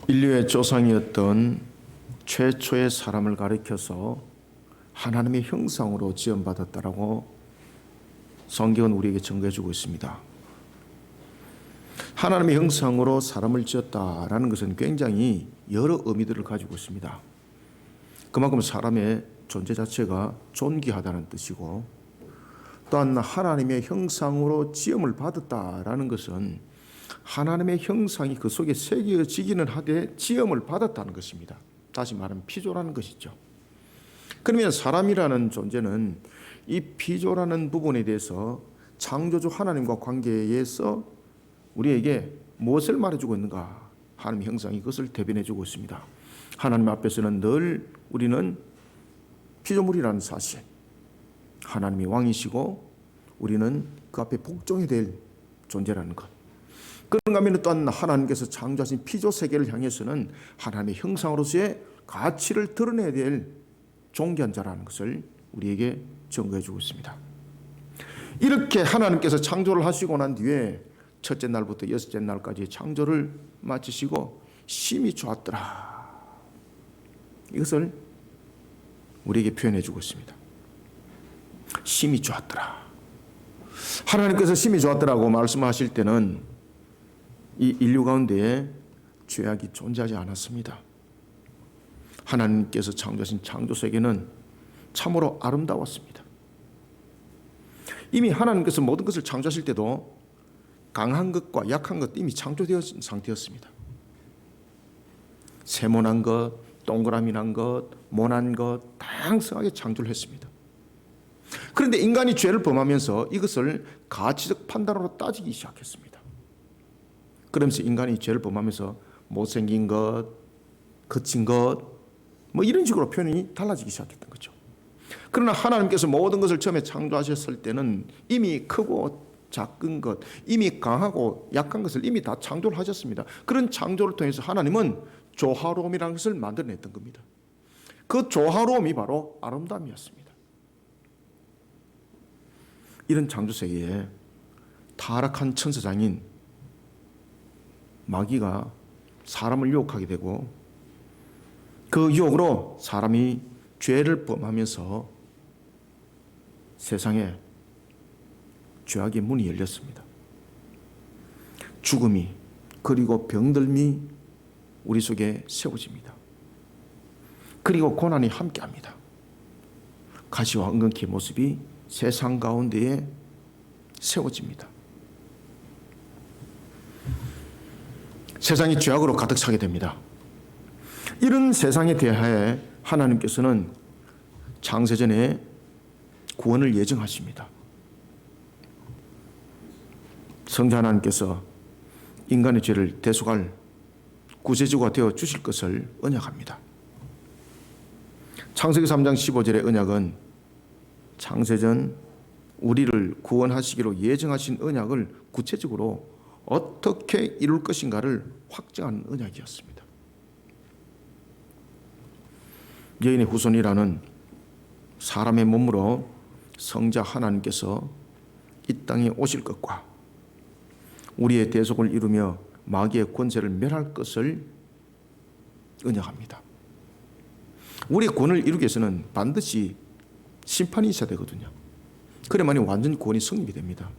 인류의 조상이었던 최초의 사람을 가리켜서 하나님의 형상으로 지음받았다라고 성경은 우리에게 증거해 주고 있습니다. 하나님의 형상으로 사람을 지었다라는 것은 굉장히 여러 의미들을 가지고 있습니다. 그만큼 사람의 존재 자체가 존귀하다는 뜻이고, 또한 하나님의 형상으로 지음을 받았다라는 것은 하나님의 형상이 그 속에 새겨지기는 하되 지음을 받았다는 것입니다. 다시 말하면 피조라는 것이죠. 그러면 사람이라는 존재는 이 피조라는 부분에 대해서 창조주 하나님과 관계에서 우리에게 무엇을 말해주고 있는가? 하나님의 형상이 그것을 대변해주고 있습니다. 하나님 앞에서는 늘 우리는 피조물이라는 사실, 하나님이 왕이시고 우리는 그 앞에 복종이 될 존재라는 것. 그런가 하면 또한 하나님께서 창조하신 피조 세계를 향해서는 하나님의 형상으로서의 가치를 드러내야 될 존귀한 자라는 것을 우리에게 증거해 주고 있습니다. 이렇게 하나님께서 창조를 하시고 난 뒤에 첫째 날부터 여섯째 날까지 창조를 마치시고 심히 좋았더라, 이것을 우리에게 표현해 주고 있습니다. 심히 좋았더라. 하나님께서 심히 좋았더라고 말씀하실 때는 이 인류 가운데에 죄악이 존재하지 않았습니다. 하나님께서 창조하신 창조 세계는 참으로 아름다웠습니다. 이미 하나님께서 모든 것을 창조하실 때도 강한 것과 약한 것 이미 창조되어진 상태였습니다. 세모난 것, 동그라미 난 것, 모난 것 다양하게 창조를 했습니다. 그런데 인간이 죄를 범하면서 이것을 가치적 판단으로 따지기 시작했습니다. 그러면서 인간이 죄를 범하면서 못생긴 것, 거친 것, 뭐 이런 식으로 표현이 달라지기 시작했던 거죠. 그러나 하나님께서 모든 것을 처음에 창조하셨을 때는 이미 크고 작은 것, 이미 강하고 약한 것을 이미 다 창조를 하셨습니다. 그런 창조를 통해서 하나님은 조화로움이라는 것을 만들어냈던 겁니다. 그 조화로움이 바로 아름다움이었습니다. 이런 창조 세계에 타락한 천사장인 마귀가 사람을 유혹하게 되고, 그 유혹으로 사람이 죄를 범하면서 세상에 죄악의 문이 열렸습니다. 죽음이 그리고 병들미 우리 속에 세워집니다. 그리고 고난이 함께합니다. 가시와 엉겅퀴의 모습이 세상 가운데에 세워집니다. 세상이 죄악으로 가득 차게 됩니다. 이런 세상에 대하여 하나님께서는 창세전에 구원을 예정하십니다. 성자 하나님께서 인간의 죄를 대속할 구세주가 되어 주실 것을 언약합니다. 창세기 3장 15절의 언약은 창세전 우리를 구원하시기로 예정하신 언약을 구체적으로 어떻게 이룰 것인가를 확정하는 언약이었습니다. 여인의 후손이라는 사람의 몸으로 성자 하나님께서 이 땅에 오실 것과 우리의 대속을 이루며 마귀의 권세를 멸할 것을 언약합니다. 우리의 구원을 이루기 위해서는 반드시 심판이 있어야 되거든요. 그래야만이 완전 구원이 성립이 됩니다.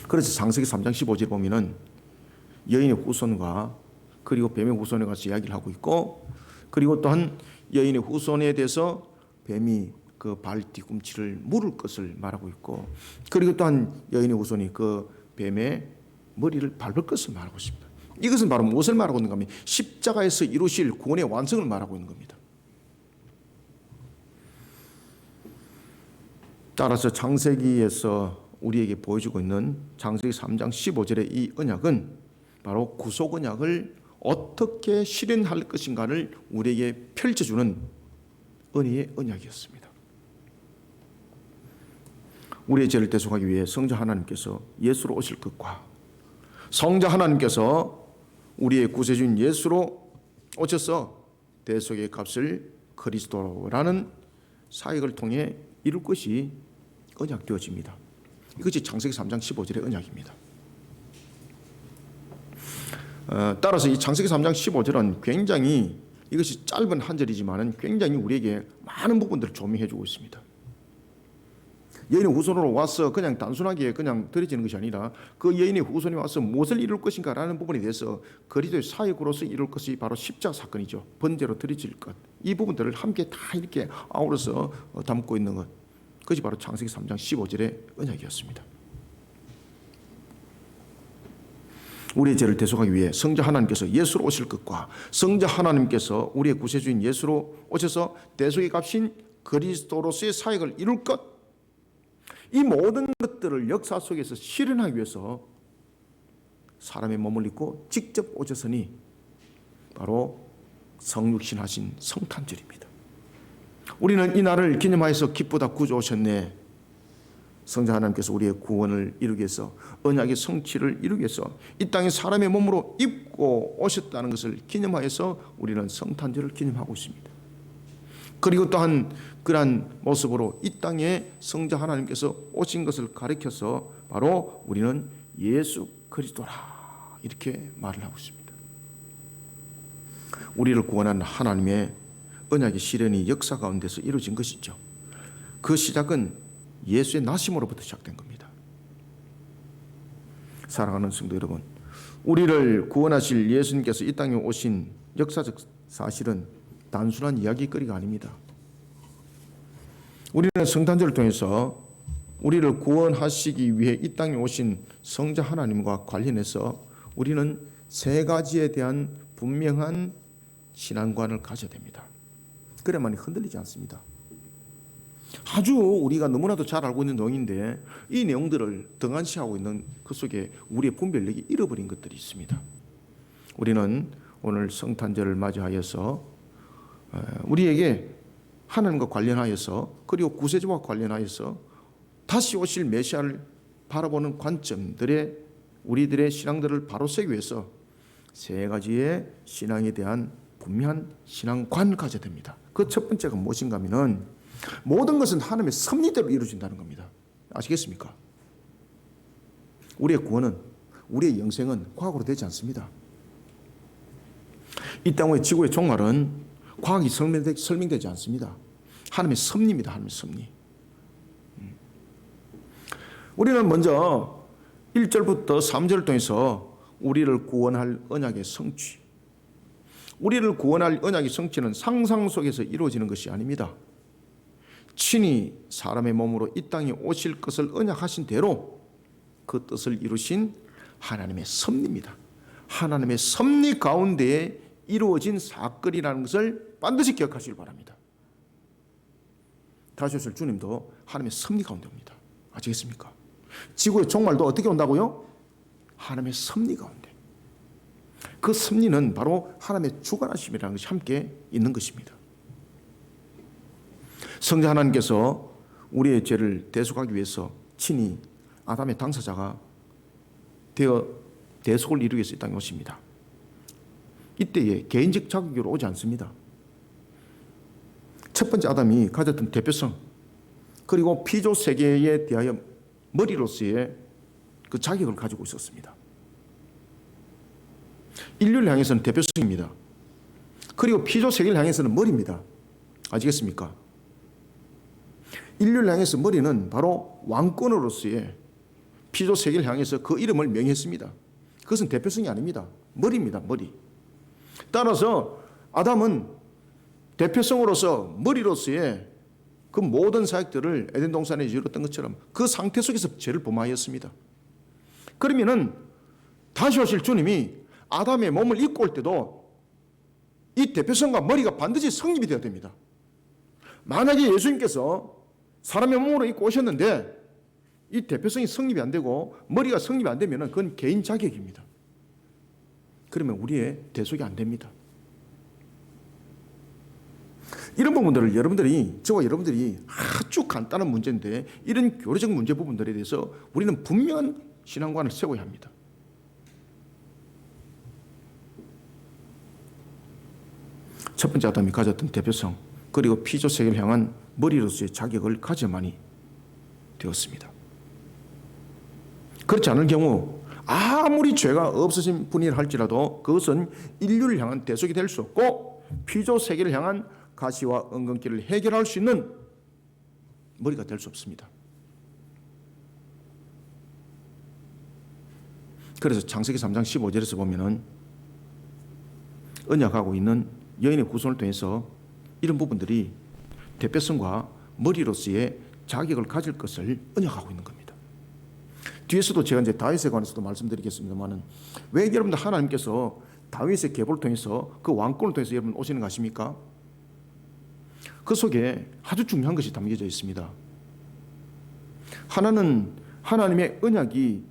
그래서 창세기 3장 15절에 보면은 여인의 후손과 그리고 뱀의 후손에 가서 이야기를 하고 있고, 그리고 또한 여인의 후손에 대해서 뱀이 그 발 뒤꿈치를 물을 것을 말하고 있고, 그리고 또한 여인의 후손이 그 뱀의 머리를 밟을 것을 말하고 있습니다. 이것은 바로 무엇을 말하고 있는가 하면 십자가에서 이루실 구원의 완성을 말하고 있는 겁니다. 따라서 창세기에서 우리에게 보여주고 있는 창세기 3장 15절의 이 언약은 바로 구속 언약을 어떻게 실현할 것인가를 우리에게 펼쳐주는 은혜의 언약이었습니다. 우리의 죄를 대속하기 위해 성자 하나님께서 예수로 오실 것과 성자 하나님께서 우리의 구세주인 예수로 오셔서 대속의 값을 그리스도라는 사역을 통해 이룰 것이 언약되어집니다. 이것이 창세기 3장 15절의 언약입니다. 따라서 이 창세기 3장 15절은 굉장히 이것이 짧은 한 절이지만 굉장히 우리에게 많은 부분들을 조명해 주고 있습니다. 여인의 후손으로 와서 그냥 단순하게 그냥 드려지는 것이 아니라 그 여인의 후손이 와서 무엇을 이룰 것인가 라는 부분에 대해서 그리스도의 사역으로서 이룰 것이 바로 십자가 사건이죠. 번제로 드려질 것. 이 부분들을 함께 다 이렇게 아우러서 담고 있는 것. 그것이 바로 창세기 3장 15절의 언약이었습니다. 우리의 죄를 대속하기 위해 성자 하나님께서 예수로 오실 것과 성자 하나님께서 우리의 구세주인 예수로 오셔서 대속의 값인 그리스도로서의 사역을 이룰 것, 이 모든 것들을 역사 속에서 실현하기 위해서 사람의 몸을 입고 직접 오셨으니 바로 성육신하신 성탄절입니다. 우리는 이 날을 기념하여서 기쁘다 구주 오셨네. 성자 하나님께서 우리의 구원을 이루기 위해서 언약의 성취를 이루기 위해서 이 땅에 사람의 몸으로 입고 오셨다는 것을 기념하여서 우리는 성탄절을 기념하고 있습니다. 그리고 또한 그러한 모습으로 이 땅에 성자 하나님께서 오신 것을 가리켜서 바로 우리는 예수 그리스도라 이렇게 말을 하고 있습니다. 우리를 구원한 하나님의 언약의 실현이 역사 가운데서 이루어진 것이죠. 그 시작은 예수의 나심으로부터 시작된 겁니다. 사랑하는 성도 여러분, 우리를 구원하실 예수님께서 이 땅에 오신 역사적 사실은 단순한 이야기거리가 아닙니다. 우리는 성탄절을 통해서 우리를 구원하시기 위해 이 땅에 오신 성자 하나님과 관련해서 우리는 세 가지에 대한 분명한 신앙관을 가져야 됩니다. 그래야만 흔들리지 않습니다. 아주 우리가 너무나도 잘 알고 있는 내용인데 이 내용들을 등한시하고 있는 그 속에 우리의 분별력이 잃어버린 것들이 있습니다. 우리는 오늘 성탄절을 맞이하여서 우리에게 하나님과 관련하여서 그리고 구세주와 관련하여서 다시 오실 메시아를 바라보는 관점들의 우리들의 신앙들을 바로 세우기 위해서 세 가지의 신앙에 대한 분명한 신앙관을 가져야 됩니다. 그 첫 번째가 무엇인가 하면은 모든 것은 하나님의 섭리대로 이루어진다는 겁니다. 아시겠습니까? 우리의 구원은, 우리의 영생은 과학으로 되지 않습니다. 이 땅의 지구의 종말은 과학이 설명되지 않습니다. 하나님의 섭리입니다. 하나님의 섭리. 우리는 먼저 1절부터 3절을 통해서 우리를 구원할 언약의 성취, 우리를 구원할 언약의 성취는 상상 속에서 이루어지는 것이 아닙니다. 친히 사람의 몸으로 이 땅에 오실 것을 언약하신 대로 그 뜻을 이루신 하나님의 섭리입니다. 하나님의 섭리 가운데에 이루어진 사건이라는 것을 반드시 기억하시길 바랍니다. 다시 오실 주님도 하나님의 섭리 가운데 옵니다. 아시겠습니까? 지구의 종말도 어떻게 온다고요? 하나님의 섭리 가운데. 그 섭리는 바로 하나님의 주관하심이라는 것이 함께 있는 것입니다. 성자 하나님께서 우리의 죄를 대속하기 위해서 친히 아담의 당사자가 되어 대속을 이루기 위해서 이 땅에 오십니다. 이때에 개인적 자격으로 오지 않습니다. 첫 번째 아담이 가졌던 대표성 그리고 피조 세계에 대하여 머리로서의 그 자격을 가지고 있었습니다. 인류를 향해서는 대표성입니다. 그리고 피조 세계를 향해서는 머리입니다. 아시겠습니까? 인류를 향해서 머리는 바로 왕권으로서의 피조 세계를 향해서 그 이름을 명했습니다. 그것은 대표성이 아닙니다. 머리입니다. 머리. 따라서 아담은 대표성으로서 머리로서의 그 모든 사역들을 에덴 동산에 이루었던 것처럼 그 상태 속에서 죄를 범하였습니다. 그러면은 다시 오실 주님이 아담의 몸을 입고 올 때도 이 대표성과 머리가 반드시 성립이 되어야 됩니다. 만약에 예수님께서 사람의 몸으로 입고 오셨는데 이 대표성이 성립이 안 되고 머리가 성립이 안 되면 그건 개인 자격입니다. 그러면 우리의 대속이 안 됩니다. 이런 부분들을 저와 여러분들이 아주 간단한 문제인데 이런 교리적 문제 부분들에 대해서 우리는 분명한 신앙관을 세워야 합니다. 첫 번째 아담이 가졌던 대표성 그리고 피조 세계를 향한 머리로서의 자격을 가져야만이 되었습니다. 그렇지 않을 경우 아무리 죄가 없으신 분이라 할지라도 그것은 인류를 향한 대속이 될 수 없고 피조 세계를 향한 가시와 엉겅퀴를 해결할 수 있는 머리가 될 수 없습니다. 그래서 창세기 3장 15절에서 보면은 언약하고 있는 여인의 후손을 통해서 이런 부분들이 대표성과 머리로서의 자격을 가질 것을 언약하고 있는 겁니다. 뒤에서도 제가 이제 다윗에 관해서도 말씀드리겠습니다만은 왜 여러분들 하나님께서 다윗의 계보를 통해서 그 왕권을 통해서 여러분 오시는 거 아십니까? 그 속에 아주 중요한 것이 담겨져 있습니다. 하나는 하나님의 언약이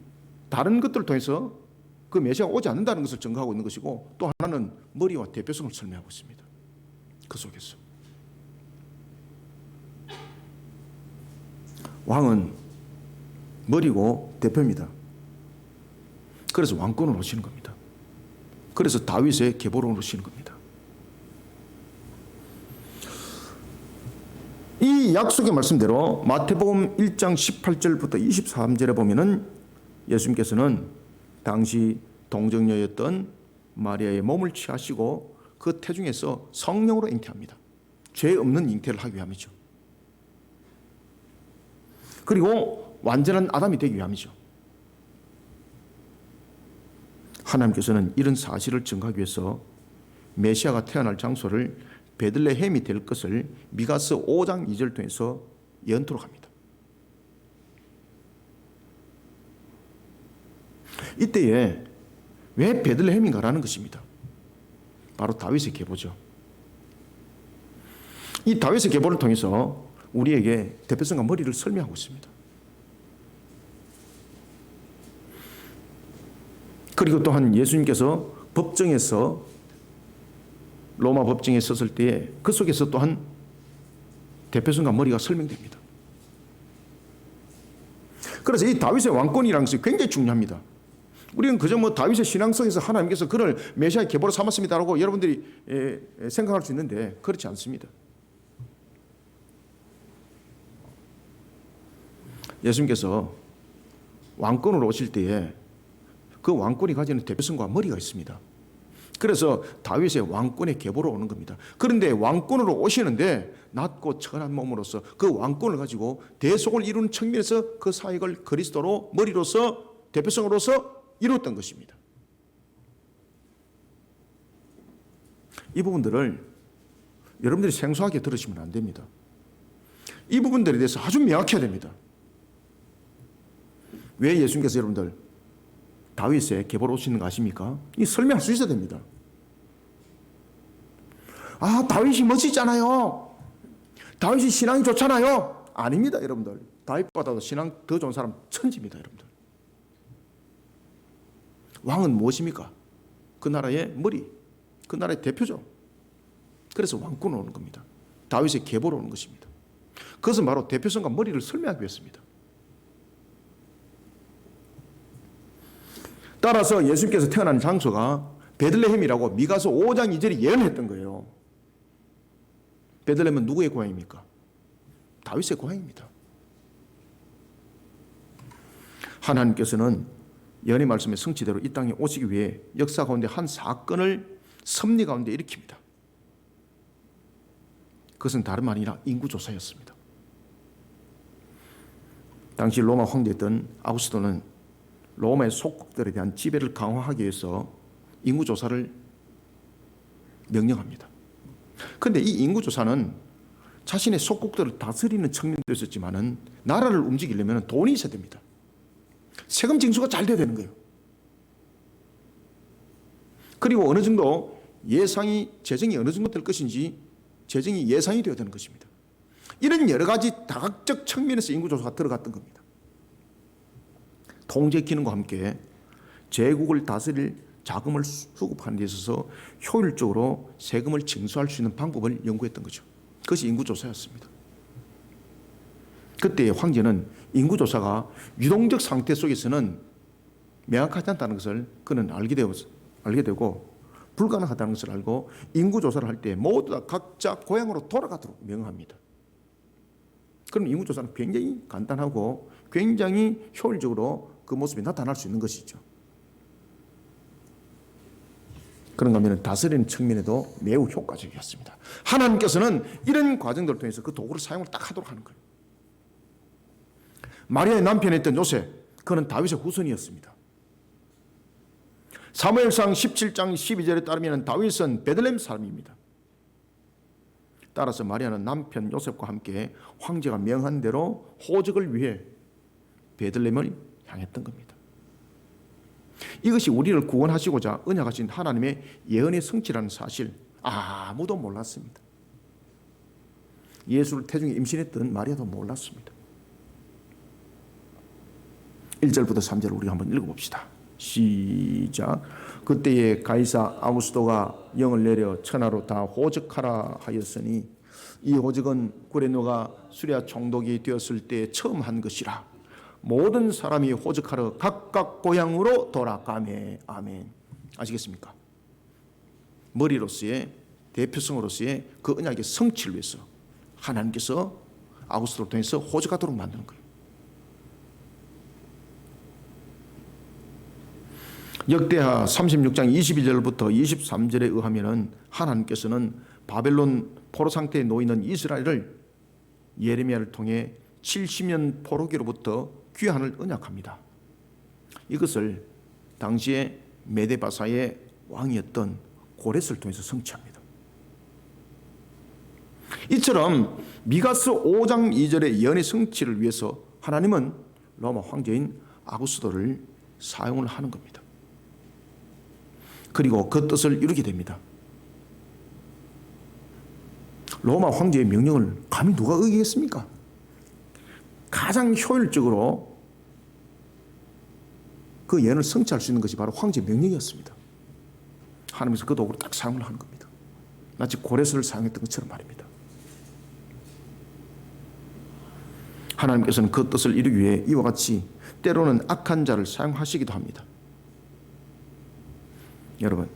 다른 것들을 통해서 그 메시아가 오지 않는다는 것을 증거하고 있는 것이고, 또 하나는 머리와 대표성을 설명하고 있습니다. 그 속에서 왕은 머리고 대표입니다. 그래서 왕권을 오시는 겁니다. 그래서 다윗의 계보로 오시는 겁니다. 이 약속의 말씀대로 마태복음 1장 18절부터 23절에 보면은 예수님께서는 당시 동정녀였던 마리아의 몸을 취하시고 그 태중에서 성령으로 잉태합니다. 죄 없는 잉태를 하기 위함이죠. 그리고 완전한 아담이 되기 위함이죠. 하나님께서는 이런 사실을 증거하기 위해서 메시아가 태어날 장소를 베들레헴이 될 것을 미가서 5장 2절 통해서 예언토록 합니다. 이때에 왜 베들레헴인가라는 것입니다. 바로 다윗의 계보죠. 이 다윗의 계보를 통해서 우리에게 대표성과 머리를 설명하고 있습니다. 그리고 또한 예수님께서 법정에서 로마 법정에 섰을 때에 그 속에서 또한 대표성과 머리가 설명됩니다. 그래서 이 다윗의 왕권이라는 것이 굉장히 중요합니다. 우리는 그저 다윗의 신앙 속에서 하나님께서 그를 메시아의 계보로 삼았습니다라고 여러분들이 생각할 수 있는데 그렇지 않습니다. 예수님께서 왕권으로 오실 때에 그 왕권이 가지는 대표성과 머리가 있습니다. 그래서 다윗의 왕권의 계보로 오는 겁니다. 그런데 왕권으로 오시는데 낮고 천한 몸으로서 그 왕권을 가지고 대속을 이루는 측면에서 그 사역을 그리스도로 머리로서 대표성으로서 이루었던 것입니다. 이 부분들을 여러분들이 생소하게 들으시면 안 됩니다. 이 부분들에 대해서 아주 명확해야 됩니다. 왜 예수님께서 여러분들 다윗의 계보로 오시는 거 아십니까? 이 설명할 수 있어야 됩니다. 아, 다윗이 멋지잖아요. 다윗이 신앙이 좋잖아요. 아닙니다, 여러분들. 다윗보다도 신앙 더 좋은 사람 천지입니다, 여러분들. 왕은 무엇입니까? 그 나라의 머리, 그 나라의 대표죠. 그래서 왕권으로 오는 겁니다. 다윗의 계보로 오는 것입니다. 그것은 바로 대표성과 머리를 설명하기 위해서입니다. 따라서 예수님께서 태어난 장소가 베들레헴이라고 미가서 5장 2절이 예언했던 거예요. 베들레헴은 누구의 고향입니까? 다윗의 고향입니다. 하나님께서는 예언의 말씀의 성취대로 이 땅에 오시기 위해 역사 가운데 한 사건을 섭리 가운데 일으킵니다. 그것은 다름 아니라 인구조사였습니다. 당시 로마 황제였던 아우구스토는 로마의 속국들에 대한 지배를 강화하기 위해서 인구조사를 명령합니다. 그런데 이 인구조사는 자신의 속국들을 다스리는 측면도 있었지만은 나라를 움직이려면 돈이 있어야 됩니다. 세금 징수가 잘 돼야 되는 거예요. 그리고 어느 정도 재정이 어느 정도 될 것인지 재정이 예상이 되어야 되는 것입니다. 이런 여러 가지 다각적 측면에서 인구조사가 들어갔던 겁니다. 통제 기능과 함께 제국을 다스릴 자금을 수급하는 데 있어서 효율적으로 세금을 징수할 수 있는 방법을 연구했던 거죠. 그것이 인구조사였습니다. 그때 황제는 인구조사가 유동적 상태 속에서는 명확하지 않다는 것을 그는 알게 되고 불가능하다는 것을 알고 인구조사를 할 때 모두 다 각자 고향으로 돌아가도록 명합니다. 그럼 인구조사는 굉장히 간단하고 굉장히 효율적으로 그 모습이 나타날 수 있는 것이죠. 그런가 하면 다스리는 측면에도 매우 효과적이었습니다. 하나님께서는 이런 과정들을 통해서 그 도구를 사용을 딱 하도록 하는 거예요. 마리아의 남편이었던 요셉, 그는 다윗의 후손이었습니다. 사무엘상 17장 12절에 따르면 다윗은 베들레헴 사람입니다. 따라서 마리아는 남편 요셉과 함께 황제가 명한 대로 호적을 위해 베들레헴을 향했던 겁니다. 이것이 우리를 구원하시고자 언약하신 하나님의 예언의 성취라는 사실 아무도 몰랐습니다. 예수를 태중에 임신했던 마리아도 몰랐습니다. 1절부터 3절을 우리가 한번 읽어봅시다. 시작. 그때에 가이사 아우구스도가 영을 내려 천하로 다 호적하라 하였으니 이 호적은 구레노가 수레아 총독이 되었을 때 처음 한 것이라. 모든 사람이 호적하러 각각 고향으로 돌아가매. 아멘. 아시겠습니까? 머리로서의 대표성으로서의 그 언약의 성취를 위해서 하나님께서 아우구스도를 통해서 호적하도록 만드는 거예요. 역대하 36장 22절부터 23절에 의하면 하나님께서는 바벨론 포로 상태에 놓이는 이스라엘을 예레미야를 통해 70년 포로기로부터 귀환을 언약합니다. 이것을 당시에 메데바사의 왕이었던 고레스를 통해서 성취합니다. 이처럼 미가스 5장 2절의 예언의 성취를 위해서 하나님은 로마 황제인 아구스도를 사용을 하는 겁니다. 그리고 그 뜻을 이루게 됩니다. 로마 황제의 명령을 감히 누가 의기했습니까? 가장 효율적으로 그 예언을 성취할 수 있는 것이 바로 황제의 명령이었습니다. 하나님께서 그 도구를 딱 사용을 하는 겁니다. 마치 고레스를 사용했던 것처럼 말입니다. 하나님께서는 그 뜻을 이루기 위해 이와 같이 때로는 악한 자를 사용하시기도 합니다. 여러분,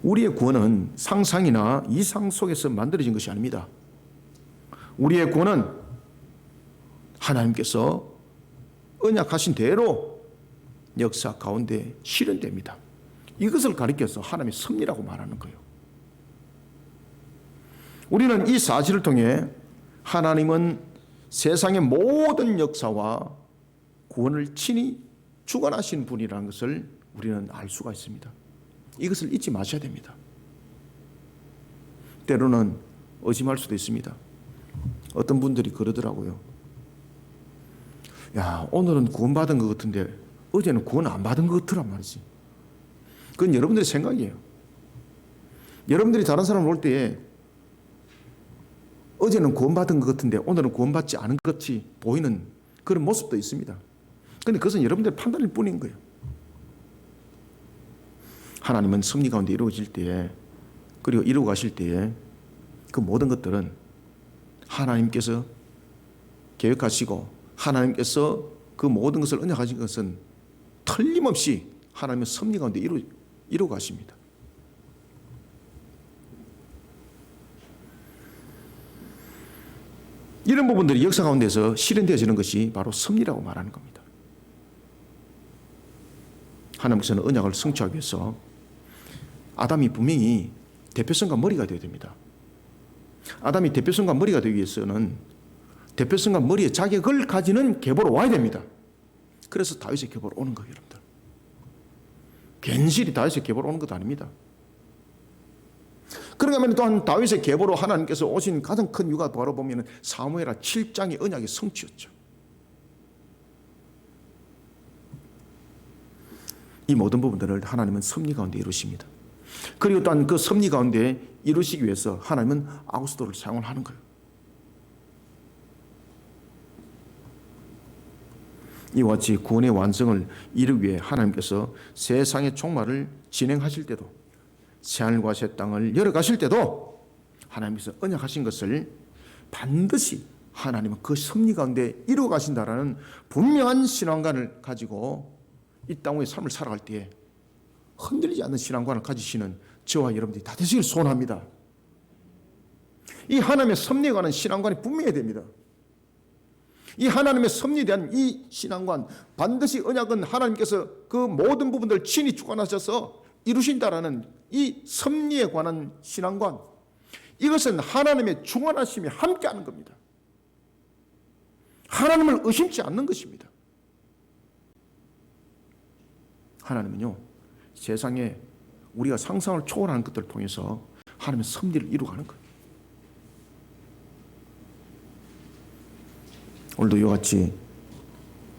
우리의 구원은 상상이나 이상 속에서 만들어진 것이 아닙니다. 우리의 구원은 하나님께서 언약하신 대로 역사 가운데 실현됩니다. 이것을 가리켜서 하나님의 섭리라고 말하는 거예요. 우리는 이 사실을 통해 하나님은 세상의 모든 역사와 구원을 친히 주관하신 분이라는 것을 우리는 알 수가 있습니다. 이것을 잊지 마셔야 됩니다. 때로는 의심할 수도 있습니다. 어떤 분들이 그러더라고요. 야, 오늘은 구원받은 것 같은데 어제는 구원 안 받은 것 같더란 말이지. 그건 여러분들의 생각이에요. 여러분들이 다른 사람을 볼 때에 어제는 구원받은 것 같은데 오늘은 구원받지 않은 것 같이 보이는 그런 모습도 있습니다. 그런데 그것은 여러분들의 판단일 뿐인 거예요. 하나님은 섭리 가운데 이루어질 때에, 그리고 이루어 가실 때에 그 모든 것들은 하나님께서 계획하시고 하나님께서 그 모든 것을 언약하신 것은 틀림없이 하나님의 섭리 가운데 이루어 가십니다. 이런 부분들이 역사 가운데서 실현되어지는 것이 바로 섭리라고 말하는 겁니다. 하나님께서는 언약을 성취하기 위해서 아담이 분명히 대표성과 머리가 되어야 됩니다. 아담이 대표성과 머리가 되기 위해서는 대표성과 머리의 자격을 가지는 계보로 와야 됩니다. 그래서 다윗의 계보로 오는 거예요, 여러분들. 괜시리 다윗의 계보로 오는 것도 아닙니다. 그런가 하면 또한 다윗의 계보로 하나님께서 오신 가장 큰 이유가 바로 보면 사무엘하 7장의 언약의 성취였죠. 이 모든 부분들을 하나님은 섭리 가운데 이루십니다. 그리고 또한 그 섭리 가운데 이루시기 위해서 하나님은 아구스도를 사용을 하는 거예요. 이와 같이 구원의 완성을 이루기 위해 하나님께서 세상의 종말을 진행하실 때도, 새하늘과 새 땅을 열어가실 때도 하나님께서 언약하신 것을 반드시 하나님은 그 섭리 가운데 이루어 가신다라는 분명한 신앙관을 가지고 이 땅의 삶을 살아갈 때에 흔들리지 않는 신앙관을 가지시는 저와 여러분들이 다 되시길 소원합니다. 이 하나님의 섭리에 관한 신앙관이 분명해야 됩니다. 이 하나님의 섭리에 대한 이 신앙관, 반드시 언약은 하나님께서 그 모든 부분들을 친히 주관하셔서 이루신다라는 이 섭리에 관한 신앙관, 이것은 하나님의 충만하심이 함께하는 겁니다. 하나님을 의심치 않는 것입니다. 하나님은요, 세상에 우리가 상상을 초월하는 것들을 통해서 하나님의 섭리를 이루어가는 거예요. 오늘도 이와 같이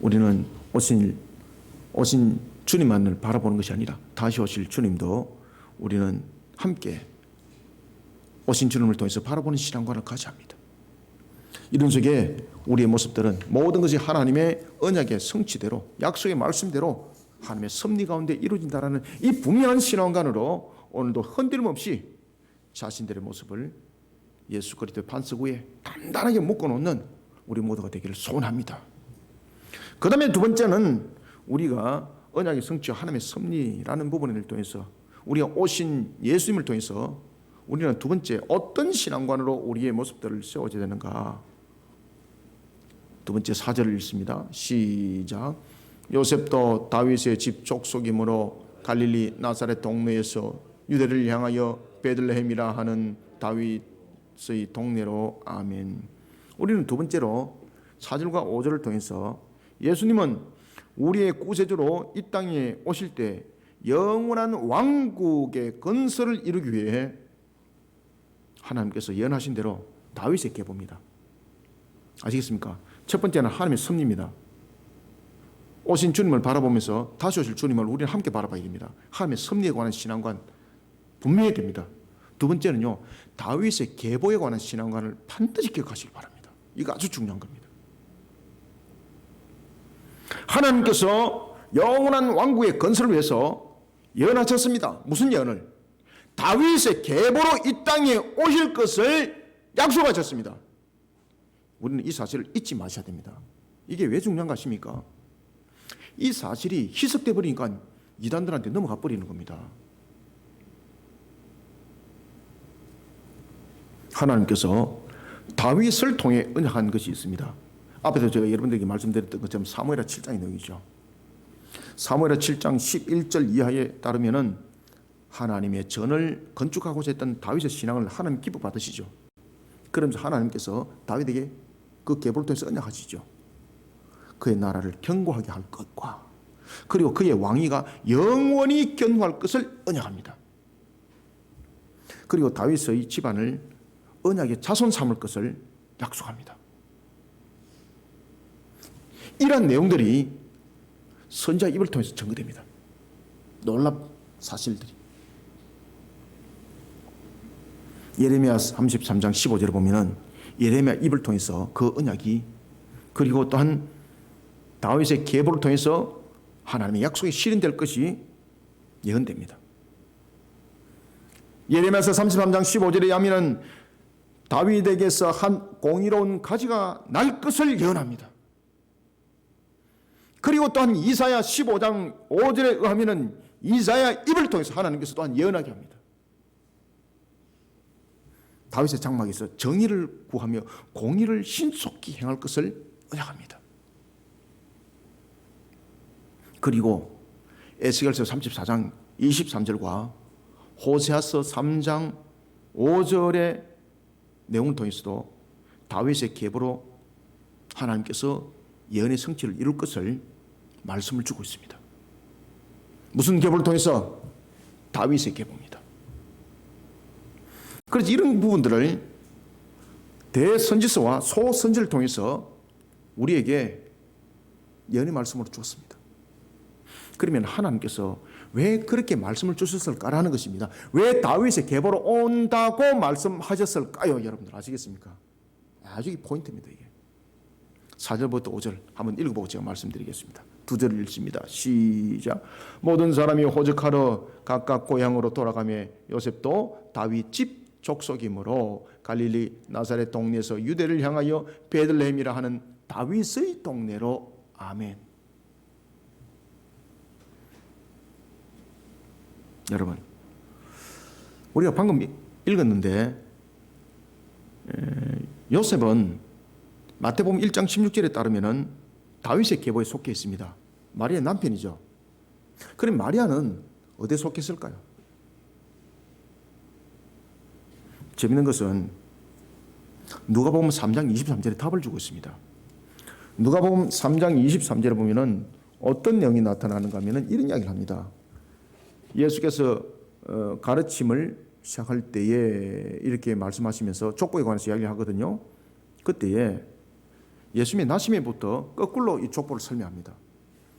우리는 오신 주님만을 바라보는 것이 아니라 다시 오실 주님도 우리는 함께 오신 주님을 통해서 바라보는 신앙관을 가져야 합니다. 이런 속에 우리의 모습들은 모든 것이 하나님의 언약의 성취대로, 약속의 말씀대로 하나님의 섭리 가운데 이루어진다라는 이 분명한 신앙관으로 오늘도 흔들림 없이 자신들의 모습을 예수 그리스도의 반석 위에 단단하게 묶어놓는 우리 모두가 되기를 소원합니다. 그 다음에 두 번째는 우리가 언약의 성취와 하나님의 섭리라는 부분을 통해서 우리가 오신 예수님을 통해서 우리는 두 번째 어떤 신앙관으로 우리의 모습들을 세워져야 되는가. 두 번째 4절을 읽습니다. 시작. 요셉도 다윗의 집 족속이므로 갈릴리 나사렛 동네에서 유대를 향하여 베들레헴이라 하는 다윗의 동네로. 아멘. 우리는 두 번째로 4절과 5절을 통해서 예수님은 우리의 구세주로 이 땅에 오실 때 영원한 왕국의 건설을 이루기 위해 하나님께서 예언하신 대로 다윗의 계보입니다. 아시겠습니까? 첫 번째는 하나님의 섭리입니다. 오신 주님을 바라보면서 다시 오실 주님을 우리는 함께 바라봐야 됩니다. 하나님의 섭리에 관한 신앙관 분명해야 됩니다. 두 번째는요, 다윗의 계보에 관한 신앙관을 반드시 기억하시기 바랍니다. 이거 아주 중요한 겁니다. 하나님께서 영원한 왕국의 건설을 위해서 예언하셨습니다. 무슨 예언을? 다윗의 계보로 이 땅에 오실 것을 약속하셨습니다. 우리는 이 사실을 잊지 마셔야 됩니다. 이게 왜 중요한 것입니까? 이 사실이 희석돼 버리니까 이단들한테 넘어가 버리는 겁니다. 하나님께서 다윗을 통해 언약한 것이 있습니다. 앞에서 제가 여러분들에게 말씀드렸던 것처럼 사무엘하 7장의 내용이죠. 사무엘하 7장 11절 이하에 따르면은 하나님의 전을 건축하고자 했던 다윗의 신앙을 하나님 기뻐 받으시죠. 그러면서 하나님께서 다윗에게 그 계보를 통해서 언약하시죠. 그의 나라를 견고하게 할 것과 그리고 그의 왕위가 영원히 견고할 것을 언약합니다. 그리고 다윗의 집안을 언약의 자손 삼을 것을 약속합니다. 이러한 내용들이 선지자 입을 통해서 증거됩니다. 놀랍 사실들이. 예레미야 33장 15절을 보면은 예레미야 입을 통해서 그 언약이, 그리고 또한 다윗의 계보를 통해서 하나님의 약속이 실현될 것이 예언됩니다. 예레미야서 33장 15절에 의하면 다윗에게서 한 공의로운 가지가 날 것을 예언합니다. 그리고 또한 이사야 15장 5절에 의하면 이사야 입을 통해서 하나님께서 또한 예언하게 합니다. 다윗의 장막에서 정의를 구하며 공의를 신속히 행할 것을 언약합니다. 그리고 에스겔서 34장 23절과 호세아서 3장 5절의 내용을 통해서도 다윗의 계보로 하나님께서 예언의 성취를 이룰 것을 말씀을 주고 있습니다. 무슨 계보를 통해서? 다윗의 계보입니다. 그래서 이런 부분들을 대선지서와 소선지를 통해서 우리에게 예언의 말씀으로 주었습니다. 그러면 하나님께서 왜 그렇게 말씀을 주셨을까라는 것입니다. 왜 다윗의 계보로 온다고 말씀하셨을까요? 여러분들 아시겠습니까? 아주 이 포인트입니다. 이게 4절부터 5절 한번 읽어보고 제가 말씀드리겠습니다. 2절을 읽습니다. 시작. 모든 사람이 호적하러 각각 고향으로 돌아가며 요셉도 다윗 집 족속이므로 갈릴리 나사렛 동네에서 유대를 향하여 베들레헴이라 하는 다윗의 동네로. 아멘. 여러분, 우리가 방금 읽었는데 요셉은 마태복음 1장 16절에 따르면 다윗의 계보에 속해 있습니다. 마리아 남편이죠. 그럼 마리아는 어디에 속했을까요? 재밌는 것은 누가복음 3장 23절에 답을 주고 있습니다. 누가복음 3장 23절에 보면은 어떤 내용이 나타나는가 하면은 이런 이야기를 합니다. 예수께서 가르침을 시작할 때에 이렇게 말씀하시면서 족보에 관해서 이야기를 하거든요. 그때에 예수님의 나심에부터 거꾸로 이 족보를 설명합니다.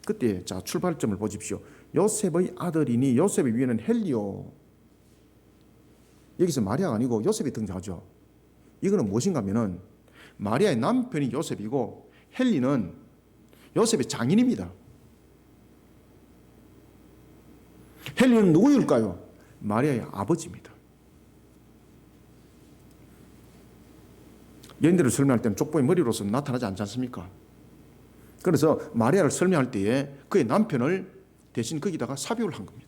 그때 자 출발점을 보십시오. 요셉의 아들이니 요셉의 위에는 헬리오. 여기서 마리아가 아니고 요셉이 등장하죠. 이거는 무엇인가 하면은 마리아의 남편이 요셉이고 헬리는 요셉의 장인입니다. 헬리는 누구일까요? 마리아의 아버지입니다. 여인들을 설명할 때는 족보의 머리로서 나타나지 않지 않습니까? 그래서 마리아를 설명할 때에 그의 남편을 대신 거기다가 삽입을 한 겁니다.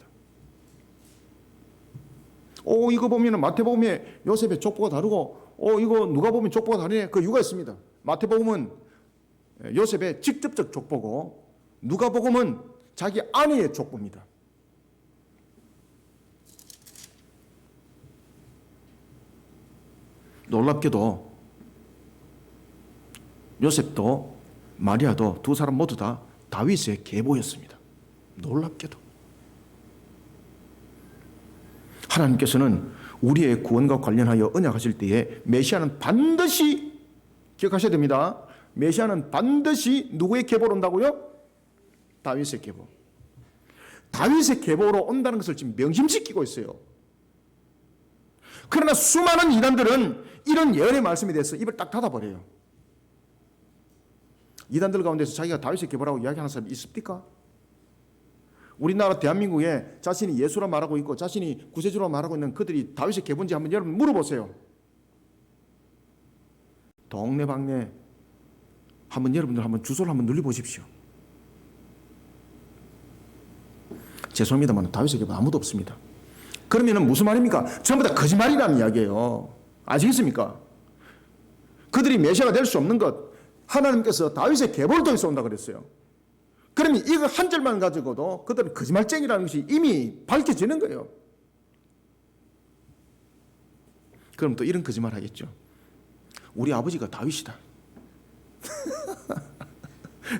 이거 보면 마태복음에 요셉의 족보가 다르고 이거 누가복음의 족보가 다르네. 그 이유가 있습니다. 마태복음은 요셉의 직접적 족보고 누가복음은 자기 아내의 족보입니다. 놀랍게도 요셉도 마리아도 두 사람 모두 다 다윗의 계보였습니다. 놀랍게도 하나님께서는 우리의 구원과 관련하여 언약하실 때에 메시아는 반드시 기억하셔야 됩니다. 메시아는 반드시 누구의 계보로 온다고요? 다윗의 계보. 다윗의 계보로 온다는 것을 지금 명심시키고 있어요. 그러나 수많은 이단들은 이런 예언의 말씀에 대해서 입을 딱 닫아버려요. 이단들 가운데서 자기가 다윗의 계보라고 이야기하는 사람이 있습니까? 우리나라 대한민국에 자신이 예수라 말하고 있고 자신이 구세주라 말하고 있는 그들이 다윗의 계보인지 한번 여러분 물어보세요. 동네방네 한번 여러분들 한번 주소를 한번 눌러보십시오. 죄송합니다만 다윗의 계보 아무도 없습니다. 그러면 무슨 말입니까? 전부 다 거짓말이라는 이야기예요. 아시겠습니까? 그들이 메시아가 될 수 없는 것, 하나님께서 다윗의 계보를 통해서 온다 그랬어요. 그러면 이거 한 절만 가지고도 그들은 거짓말쟁이라는 것이 이미 밝혀지는 거예요. 그럼 또 이런 거짓말 하겠죠. 우리 아버지가 다윗이다.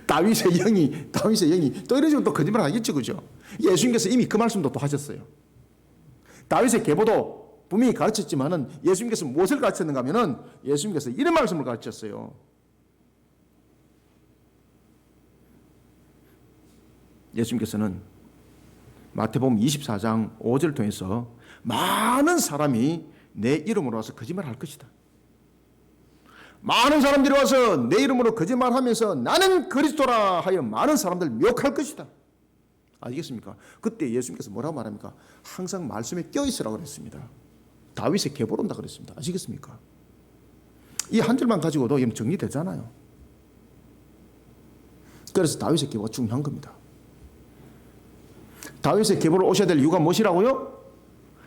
다윗의 영이 또 이런 식으로 또 거짓말 하겠죠, 그죠? 예수님께서 이미 그 말씀도 또 하셨어요. 다윗의 계보도 분명히 가르쳤지만은 예수님께서 무엇을 가르쳤는가 하면은 예수님께서 이런 말씀을 가르쳤어요. 예수님께서는 마태복음 24장 5절을 통해서 많은 사람이 내 이름으로 와서 거짓말할 것이다. 많은 사람들이 와서 내 이름으로 거짓말하면서 나는 그리스도라 하여 많은 사람들 미혹할 것이다. 아시겠습니까? 그때 예수님께서 뭐라고 말합니까? 항상 말씀에 껴있으라고 그랬습니다. 다윗의 계보로 온다 그랬습니다. 아시겠습니까? 이 한 줄만 가지고도 정리되잖아요. 그래서 다윗의 계보가 중요한 겁니다. 다윗의 계보로 오셔야 될 이유가 무엇이라고요?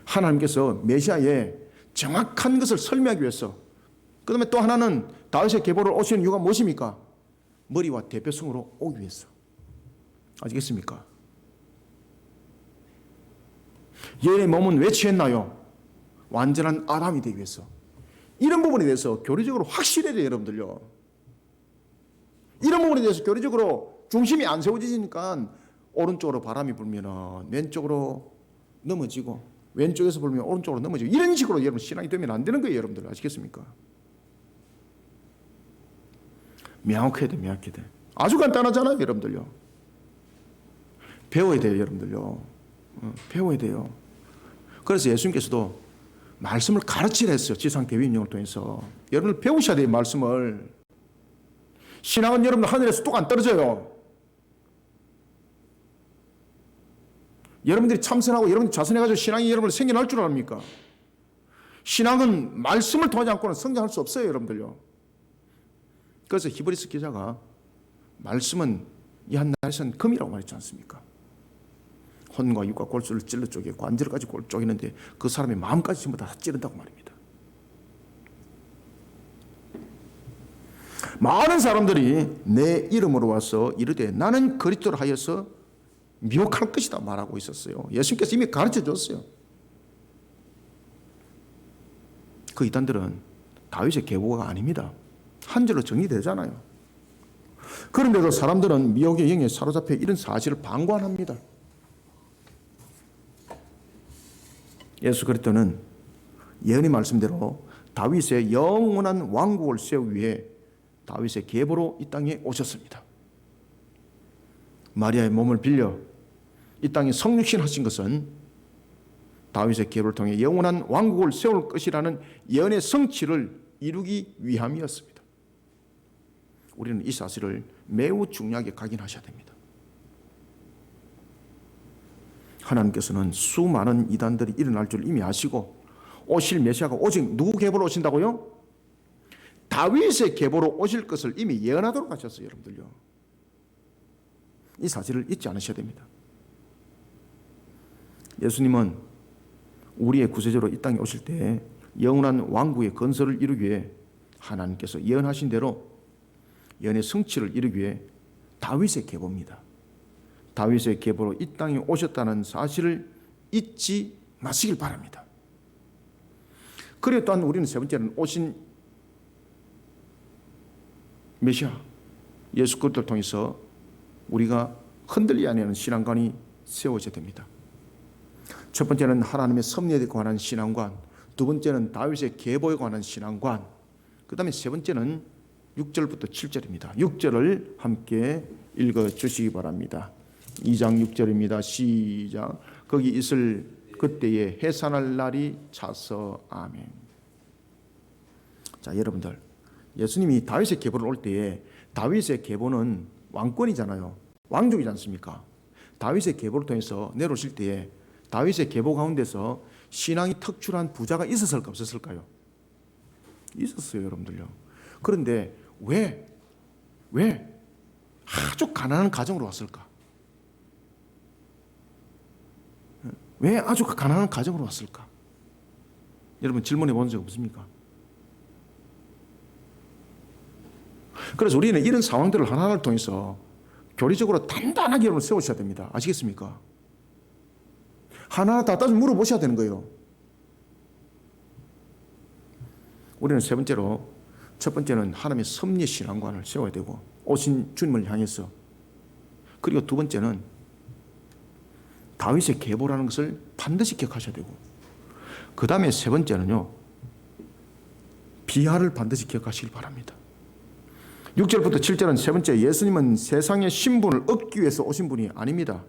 하나님께서 메시아의 정확한 것을 설명하기 위해서. 그 다음에 또 하나는 다윗의 계보로 오시는 이유가 무엇입니까? 머리와 대표성으로 오기 위해서. 아시겠습니까? 여인의 몸은 왜 취했나요? 완전한 아담이 되기 위해서. 이런 부분에 대해서 교리적으로 확실해야 돼요, 여러분들요. 이런 부분에 대해서 교리적으로 중심이 안 세워지니까 오른쪽으로 바람이 불면 왼쪽으로 넘어지고 왼쪽에서 불면 오른쪽으로 넘어지고 이런 식으로 여러분 신앙이 되면 안 되는 거예요, 여러분들. 아시겠습니까? 명확해야 돼, 명확해야 돼. 아주 간단하잖아요, 여러분들요. 배워야 돼요, 여러분들요. 배워야 돼요. 그래서 예수님께서도 말씀을 가르치라 했어요. 지상 대위인용을 통해서. 여러분들 배우셔야 돼요, 말씀을. 신앙은 여러분들 하늘에서 뚝 안 떨어져요. 여러분들이 참선하고 여러분들이 자선해가지고 신앙이 여러분들 생겨날 줄 압니까? 신앙은 말씀을 통하지 않고는 성장할 수 없어요, 여러분들요. 그래서 히브리서 기자가 말씀은 이 한 날에선 금이라고 말했지 않습니까? 혼과 육과 골수를 찔러 쪼개 관절까지 쪼개는데 그 사람의 마음까지 전부 다 찌른다고 말입니다. 많은 사람들이 내 이름으로 와서 이르되 나는 그리스도를 하여서 미혹할 것이다 말하고 있었어요. 예수님께서 이미 가르쳐 줬어요. 그 이단들은 다윗의 계보가 아닙니다. 한 절로 정리되잖아요. 그런데도 사람들은 미혹의 영에 사로잡혀 이런 사실을 방관합니다. 예수 그리스도는 예언의 말씀대로 다윗의 영원한 왕국을 세우기 위해 다윗의 계보로 이 땅에 오셨습니다. 마리아의 몸을 빌려 이 땅에 성육신하신 것은 다윗의 계보를 통해 영원한 왕국을 세울 것이라는 예언의 성취를 이루기 위함이었습니다. 우리는 이 사실을 매우 중요하게 각인하셔야 됩니다. 하나님께서는 수많은 이단들이 일어날 줄 이미 아시고 오실 메시아가 오직 누구 계보로 오신다고요? 다윗의 계보로 오실 것을 이미 예언하도록 하셨어요. 여러분들요, 이 사실을 잊지 않으셔야 됩니다. 예수님은 우리의 구세주로 이 땅에 오실 때 영원한 왕국의 건설을 이루기 위해 하나님께서 예언하신 대로 예언의 성취를 이루기 위해 다윗의 계보입니다. 다윗의 계보로 이 땅에 오셨다는 사실을 잊지 마시길 바랍니다. 그리고 또한 우리는 세 번째는 오신 메시아 예수 그리스도를 통해서 우리가 흔들리지 않는 신앙관이 세워져야 됩니다. 첫 번째는 하나님의 섭리에 관한 신앙관, 두 번째는 다윗의 계보에 관한 신앙관, 그 다음에 세 번째는 6절부터 7절입니다. 6절을 함께 읽어주시기 바랍니다. 2장 6절입니다. 시작. 거기 있을 그때에 해산할 날이 차서. 아멘. 자, 여러분들, 예수님이 다윗의 계보를 올 때에 다윗의 계보는 왕권이잖아요. 왕족이지 않습니까? 다윗의 계보를 통해서 내려오실 때에 다윗의 계보 가운데서 신앙이 특출한 부자가 있었을까 없었을까요? 있었어요, 여러분들요. 그런데 왜 아주 가난한 가정으로 왔을까? 왜 아주 가난한 가정으로 왔을까? 여러분 질문해 본 적 없습니까? 그래서 우리는 이런 상황들을 하나하나를 통해서 교리적으로 단단하게 여러분 세우셔야 됩니다. 아시겠습니까? 하나하나 다 따져 물어보셔야 되는 거예요. 우리는 세 번째로, 첫 번째는 하나님의 섭리 신앙관을 세워야 되고 오신 주님을 향해서, 그리고 두 번째는 다윗의 계보라는 것을 반드시 기억하셔야 되고, 그 다음에 세 번째는요, 비하를 반드시 기억하시길 바랍니다. 6절부터 7절은 세 번째, 예수님은 세상의 신분을 얻기 위해서 오신 분이 아닙니다.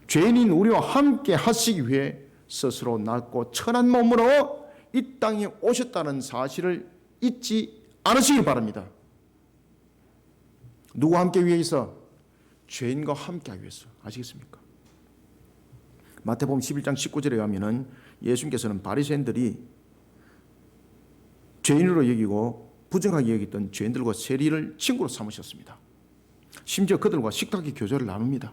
죄인인 우리와 함께 하시기 위해 스스로 낫고 천한 몸으로 이 땅에 오셨다는 사실을 잊지 않으시길 바랍니다. 누구와 함께 위해서? 죄인과 함께 하기 위해서. 아시겠습니까? 마태복음 11장 19절에 가면은 예수님께서는 바리새인들이 죄인으로 여기고 부정하게 여겼던 죄인들과 세리를 친구로 삼으셨습니다. 심지어 그들과 식탁의 교제를 나눕니다.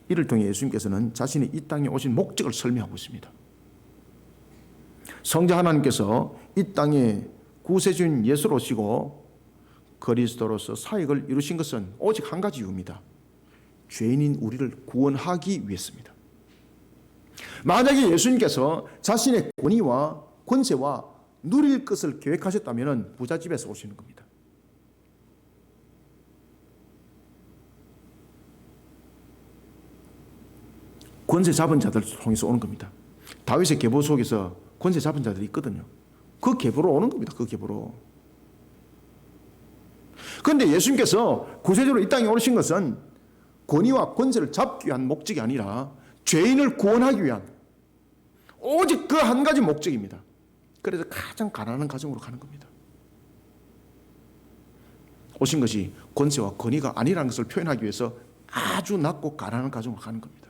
이를 통해 예수님께서는 자신이 이 땅에 오신 목적을 설명하고 있습니다. 성자 하나님께서 이 땅에 구세주인 예수로 오시고 그리스도로서 사역을 이루신 것은 오직 한 가지 이유입니다. 죄인인 우리를 구원하기 위해서입니다. 만약에 예수님께서 자신의 권위와 권세와 누릴 것을 계획하셨다면 부잣집에서 오시는 겁니다. 권세 잡은 자들을 통해서 오는 겁니다. 다윗의 계보 속에서 권세 잡은 자들이 있거든요. 그 계보로 오는 겁니다. 그 계보로. 그런데 예수님께서 구세주로 이 땅에 오신 것은 권위와 권세를 잡기 위한 목적이 아니라 죄인을 구원하기 위한 오직 그 한 가지 목적입니다. 그래서 가장 가난한 가정으로 가는 겁니다. 오신 것이 권세와 권위가 아니라는 것을 표현하기 위해서 아주 낮고 가난한 가정으로 가는 겁니다.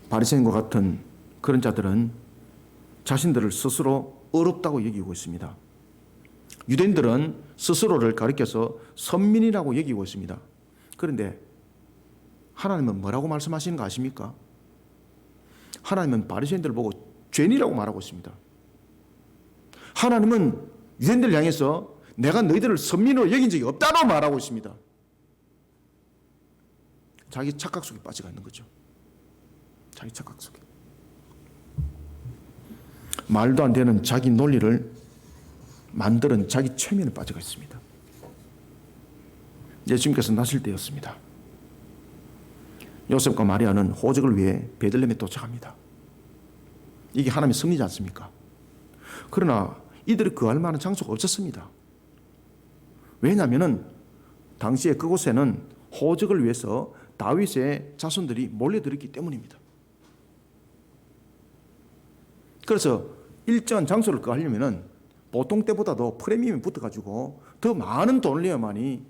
바리새인과 같은 그런 자들은 자신들을 스스로 어렵다고 여기고 있습니다. 유대인들은 스스로를 가리켜서 선민이라고 여기고 있습니다. 그런데 하나님은 뭐라고 말씀하시는 거 아십니까? 하나님은 바리새인들을 보고 죄인이라고 말하고 있습니다. 하나님은 유대인들을 향해서 내가 너희들을 선민으로 여긴 적이 없다고 말하고 있습니다. 자기 착각 속에 빠져가 있는 거죠. 자기 착각 속에. 말도 안 되는 자기 논리를 만드는 자기 최면에 빠져가 있습니다. 예수님께서 나실 때였습니다. 요셉과 마리아는 호적을 위해 베들레헴에 도착합니다. 이게 하나님의 섭리지 않습니까? 그러나 이들이 거할 만한 장소가 없었습니다. 왜냐하면 당시에 그곳에는 호적을 위해서 다윗의 자손들이 몰려들었기 때문입니다. 그래서 일정한 장소를 거하려면 보통 때보다도 프리미엄이 붙어가지고 더 많은 돈을 내야만이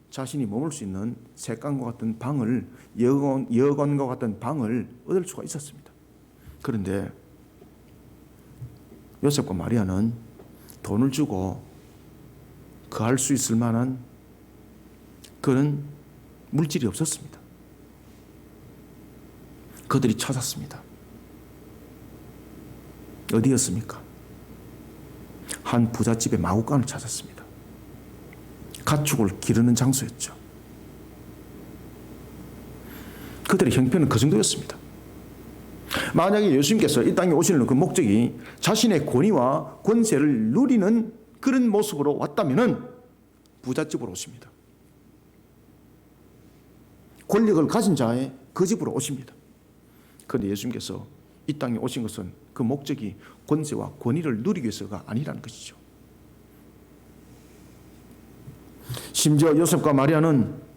자신이 머물 수 있는 색강과 같은 방을, 여관과 같은 방을 얻을 수가 있었습니다. 그런데 요셉과 마리아는 돈을 주고 거할 수 있을 만한 그런 물질이 없었습니다. 그들이 찾았습니다. 어디였습니까? 한 부잣집의 마구간을 찾았습니다. 가축을 기르는 장소였죠. 그들의 형편은 그 정도였습니다. 만약에 예수님께서 이 땅에 오시는 그 목적이 자신의 권위와 권세를 누리는 그런 모습으로 왔다면 부잣집으로 오십니다. 권력을 가진 자의 그 집으로 오십니다. 그런데 예수님께서 이 땅에 오신 것은 그 목적이 권세와 권위를 누리기 위해서가 아니라는 것이죠. 심지어 요셉과 마리아는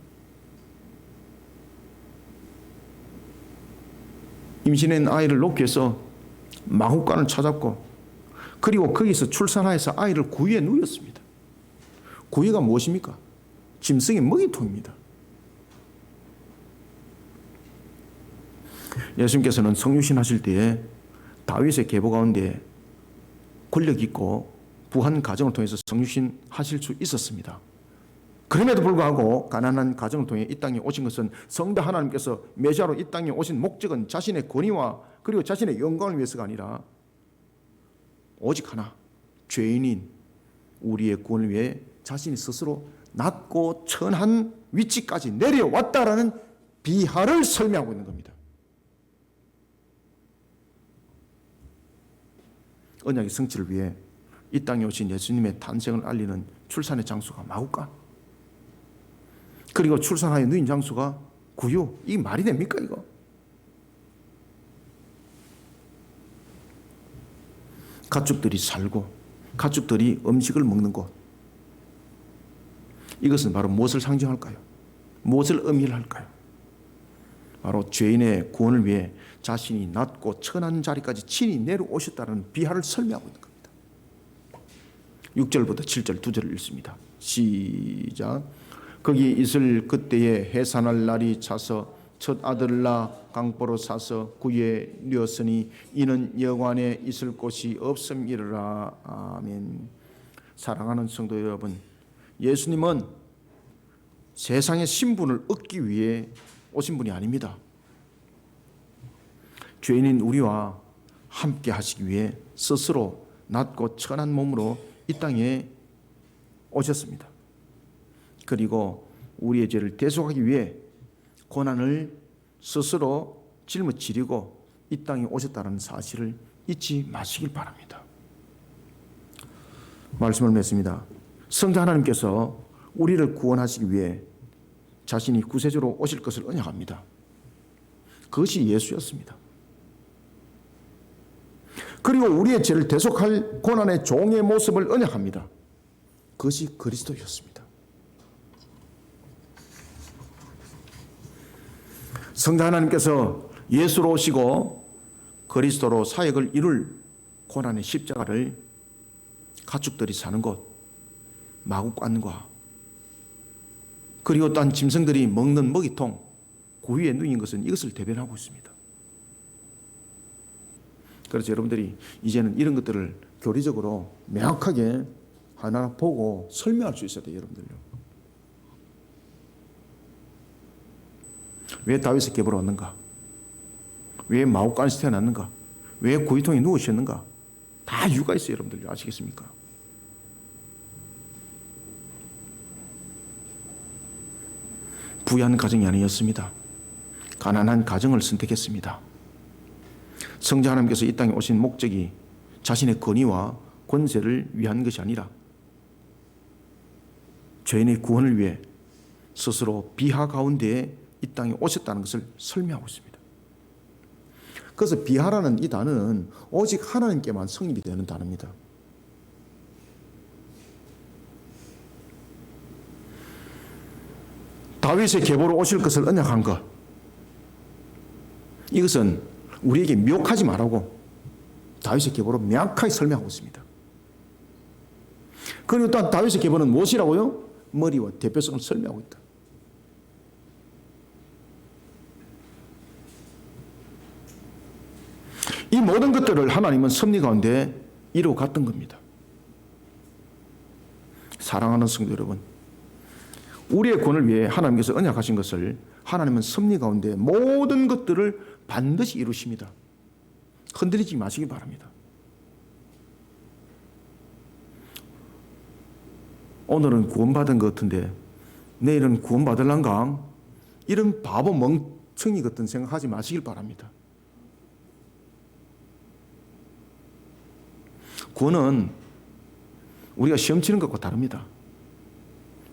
임신한 아이를 놓기 위해서 마구간을 찾았고, 그리고 거기서 출산하여서 아이를 구유에 누였습니다. 구유가 무엇입니까? 짐승의 먹이통입니다. 예수님께서는 성육신 하실 때에 다윗의 계보 가운데 권력 있고 부한 가정을 통해서 성육신 하실 수 있었습니다. 그럼에도 불구하고 가난한 가정을 통해 이 땅에 오신 것은 성부 하나님께서 메시아로 이 땅에 오신 목적은 자신의 권위와 그리고 자신의 영광을 위해서가 아니라 오직 하나, 죄인인 우리의 구원을 위해 자신이 스스로 낮고 천한 위치까지 내려왔다라는 비하를 설명하고 있는 겁니다. 언약의 성취를 위해 이 땅에 오신 예수님의 탄생을 알리는 출산의 장소가 마구간, 그리고 출산하여 누인 장소가 구유. 이게 말이 됩니까 이거? 가축들이 살고 가축들이 음식을 먹는 곳, 이것은 바로 무엇을 상징할까요? 무엇을 의미할까요? 바로 죄인의 구원을 위해 자신이 낮고 천한 자리까지 친히 내려오셨다는 비하를 설명하고 있는 겁니다. 6절부터 7절 두 절을 읽습니다. 시작. 거기 있을 그때에 해산할 날이 차서 첫 아들을 낳아 강보로 사서 구유에 누었으니 이는 여관에 있을 곳이 없음이라. 아멘. 사랑하는 성도 여러분, 예수님은 세상의 신분을 얻기 위해 오신 분이 아닙니다. 죄인인 우리와 함께 하시기 위해 스스로 낮고 천한 몸으로 이 땅에 오셨습니다. 그리고 우리의 죄를 대속하기 위해 고난을 스스로 짊어지리고 이 땅에 오셨다는 사실을 잊지 마시길 바랍니다. 말씀을 맺습니다. 성자 하나님께서 우리를 구원하시기 위해 자신이 구세주로 오실 것을 언약합니다. 그것이 예수였습니다. 그리고 우리의 죄를 대속할 고난의 종의 모습을 언약합니다. 그것이 그리스도였습니다. 성자 하나님께서 예수로 오시고 그리스도로 사역을 이룰 고난의 십자가를 가축들이 사는 곳, 마구간과 그리고 또한 짐승들이 먹는 먹이통, 구유에 누인 것은 이것을 대변하고 있습니다. 그래서 여러분들이 이제는 이런 것들을 교리적으로 명확하게 하나하나 보고 설명할 수 있어야 돼요. 여러분들요. 왜 다윗의 계보로 왔는가? 왜 마구간에서 태어났는가? 왜 구유통에 누우셨는가? 다 이유가 있어요. 여러분들 아시겠습니까? 부유한 가정이 아니었습니다. 가난한 가정을 선택했습니다. 성자 하나님께서 이 땅에 오신 목적이 자신의 권위와 권세를 위한 것이 아니라 죄인의 구원을 위해 스스로 비하 가운데에 이 땅에 오셨다는 것을 설명하고 있습니다. 그래서 비하라는 이 단어는 오직 하나님께만 성립이 되는 단어입니다. 다윗의 계보로 오실 것을 언약한 것, 이것은 우리에게 미혹하지 말라고 다윗의 계보로 명확하게 설명하고 있습니다. 그리고 또 다윗의 계보는 무엇이라고요? 머리와 대표성을 설명하고 있다. 이 모든 것들을 하나님은 섭리 가운데 이루어 갔던 겁니다. 사랑하는 성도 여러분, 우리의 구원을 위해 하나님께서 언약하신 것을 하나님은 섭리 가운데 모든 것들을 반드시 이루십니다. 흔들리지 마시기 바랍니다. 오늘은 구원받은 것 같은데 내일은 구원받을란가? 이런 바보 멍청이 같은 생각하지 마시길 바랍니다. 구원은 우리가 시험 치는 것과 다릅니다.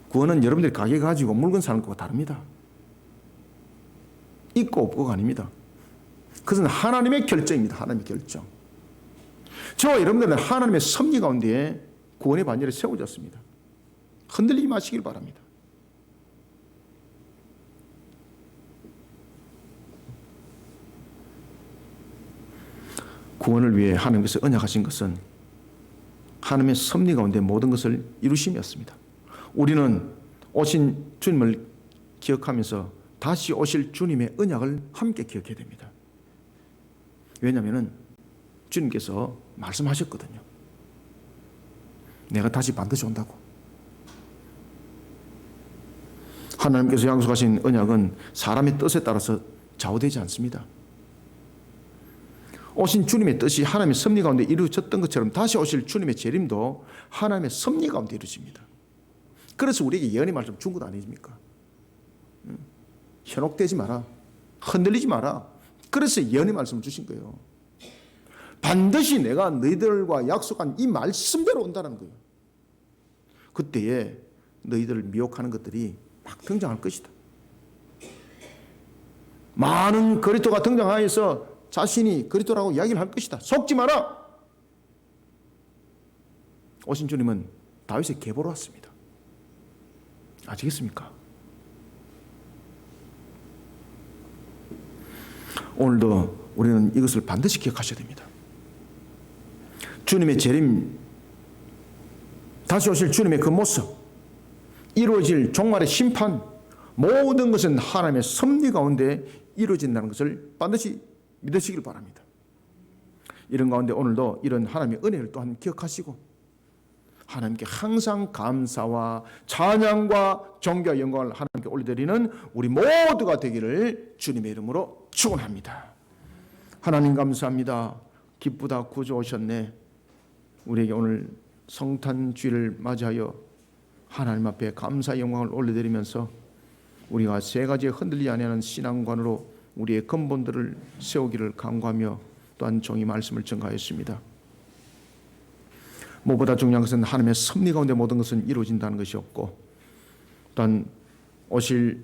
구원은 여러분들이 가게 가지고 물건 사는 것과 다릅니다. 있고 없고가 아닙니다. 그것은 하나님의 결정입니다. 하나님의 결정. 저와 여러분들은 하나님의 섭리 가운데에 구원의 반열에 세워졌습니다. 흔들리지 마시길 바랍니다. 구원을 위해 하나님께서 언약하신 것은 하나님의 섭리 가운데 모든 것을 이루심이었습니다. 우리는 오신 주님을 기억하면서 다시 오실 주님의 언약을 함께 기억해야 됩니다. 왜냐하면 주님께서 말씀하셨거든요. 내가 다시 반드시 온다고. 하나님께서 약속하신 언약은 사람의 뜻에 따라서 좌우되지 않습니다. 오신 주님의 뜻이 하나님의 섭리 가운데 이루어졌던 것처럼 다시 오실 주님의 재림도 하나님의 섭리 가운데 이루어집니다. 그래서 우리에게 예언의 말씀 준 것 아닙니까? 현혹되지 마라. 흔들리지 마라. 그래서 예언의 말씀을 주신 거예요. 반드시 내가 너희들과 약속한 이 말씀대로 온다는 거예요. 그때에 너희들을 미혹하는 것들이 막 등장할 것이다. 많은 그리스도가 등장하여서 자신이 그리스도라고 이야기를 할 것이다. 속지 마라. 오신 주님은 다윗의 계보로 왔습니다. 아시겠습니까? 오늘도 우리는 이것을 반드시 기억하셔야 됩니다. 주님의 재림, 다시 오실 주님의 그 모습, 이루어질 종말의 심판, 모든 것은 하나님의 섭리 가운데 이루어진다는 것을 반드시 믿으시길 바랍니다. 이런 가운데 오늘도 이런 하나님의 은혜를 또한 기억하시고 하나님께 항상 감사와 찬양과 존귀와 영광을 하나님께 올려드리는 우리 모두가 되기를 주님의 이름으로 축원합니다. 하나님 감사합니다. 기쁘다 구주 오셨네. 우리에게 오늘 성탄주일을 맞이하여 하나님 앞에 감사 영광을 올려드리면서 우리가 세 가지에 흔들리지 아니하는 신앙관으로 우리의 근본들을 세우기를 간구하며 또한 종이 말씀을 전가했습니다. 무엇보다 중요한 것은 하나님의 섭리 가운데 모든 것은 이루어진다는 것이었고, 또한 오신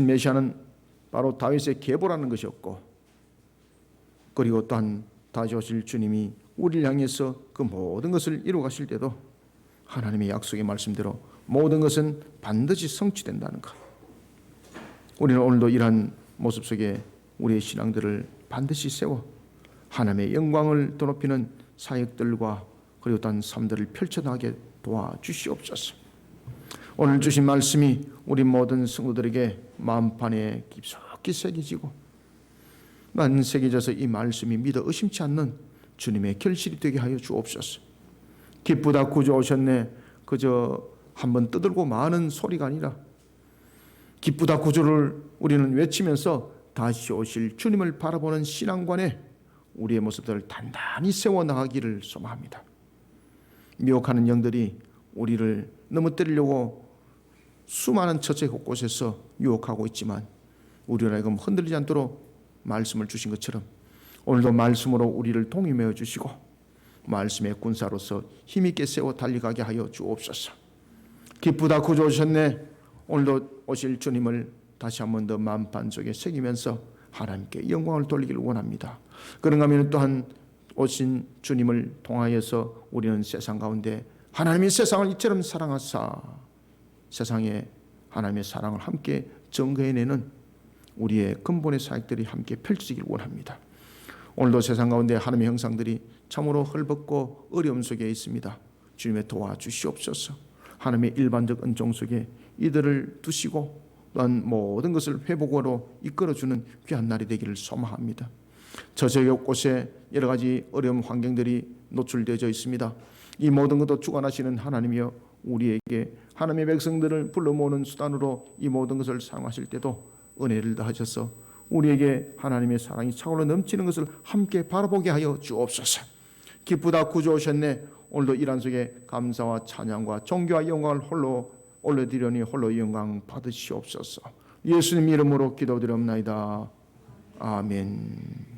메시아는 바로 다윗의 계보라는 것이었고, 그리고 또한 다시 오실 주님이 우리를 향해서 그 모든 것을 이루어 가실 때도 하나님의 약속의 말씀대로 모든 것은 반드시 성취된다는 것. 우리는 오늘도 이러한 모습 속에 우리의 신앙들을 반드시 세워 하나님의 영광을 드높이는 사역들과 그리고 또한 삶들을 펼쳐나가게 도와주시옵소서. 오늘 주신 말씀이 우리 모든 성도들에게 마음판에 깊숙이 새겨지고 만 새겨져서 이 말씀이 믿어 의심치 않는 주님의 결실이 되게 하여 주옵소서. 기쁘다 구주 오셨네. 그저 한번 떠들고 마는 소리가 아니라 기쁘다 구주를 우리는 외치면서 다시 오실 주님을 바라보는 신앙관에 우리의 모습들을 단단히 세워나가기를 소망합니다. 미혹하는 영들이 우리를 넘어뜨리려고 수많은 처체 곳곳에서 유혹하고 있지만 우리로 하여금 흔들리지 않도록 말씀을 주신 것처럼 오늘도 말씀으로 우리를 동임해 주시고 말씀의 군사로서 힘있게 세워 달려가게 하여 주옵소서. 기쁘다 구주 오셨네. 오늘도 오실 주님을 다시 한 번 더 만판 속에 새기면서 하나님께 영광을 돌리기를 원합니다. 그런가 하면 또한 오신 주님을 통하여서 우리는 세상 가운데 하나님이 세상을 이처럼 사랑하사 세상에 하나님의 사랑을 함께 증거해내는 우리의 근본의 사역들이 함께 펼치길 원합니다. 오늘도 세상 가운데 하나님의 형상들이 참으로 헐벗고 어려움 속에 있습니다. 주님의 도와주시옵소서. 하나님의 일반적 은총 속에 이들을 두시고 또한 모든 것을 회복으로 이끌어주는 귀한 날이 되기를 소망합니다. 저지역 곳에 여러 가지 어려운 환경들이 노출되어 있습니다. 이 모든 것도 주관하시는 하나님이여 우리에게 하나님의 백성들을 불러 모으는 수단으로 이 모든 것을 사용하실 때도 은혜를 더하셔서 우리에게 하나님의 사랑이 차오르 넘치는 것을 함께 바라보게 하여 주옵소서. 기쁘다 구주 오셨네. 오늘도 이란 속에 감사와 찬양과 존귀와 영광을 홀로 올려드리니 홀로 영광 받으시옵소서. 예수님 이름으로 기도드리옵나이다. 아멘.